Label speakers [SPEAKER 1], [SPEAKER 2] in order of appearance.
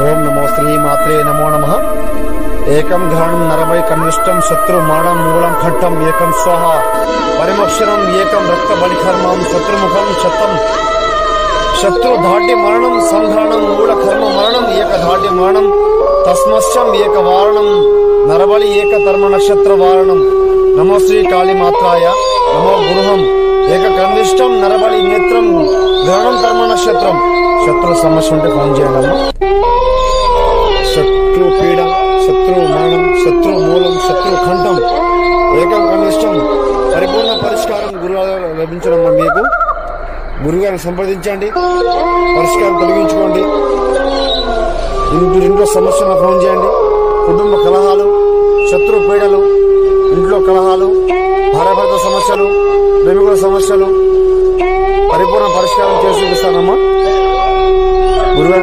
[SPEAKER 1] ఓం నమో శ్రీ మాత్రే నమో నమః. ఏకం ఘ్రాణం నరమై కనిష్టం శత్రు మాణం మూలం ఖట్టం ఏకం స్వాహ పరిమక్షరం ఏకం రక్త బలికర్మం శత్రుముఖం శతం శత్రు ధాటి మరణం సంఘ్రాణం మూల కర్మ మరణం ఏక ధాటి మరణం తస్మశ్యం ఏక వారణం నరబలి ఏక తర్మ నక్షత్ర వారణం. నమో శ్రీ కాళీ మాత్రాయ నమో గురుహం. ఏక కనిష్టం నరబలి నేత్రం గ్రహణం కర్మ నక్షత్రం. శత్రు సమస్య ఉంటే ఫోన్ చేయండి. శత్రు పీడ, శత్రు మరణం, శత్రు మూలం, శత్రు ఖండం, ఏకం కనిష్టం పరిపూర్ణ పరిష్కారం గురుగారు లభించడమ్మా. మీకు గురుగారిని సంప్రదించండి, పరిష్కారం తొలగించుకోండి. ఇంట్లో సమస్యలను ఫోన్ చేయండి. కుటుంబ కలహాలు, శత్రు పీడలు, ఇంట్లో కలహాలు, భార్యాభర్త సమస్యలు, ప్రేమికుల సమస్యలు పరిపూర్ణ పరిష్కారం చేసి చూపిస్తానమ్మా. గురుగారు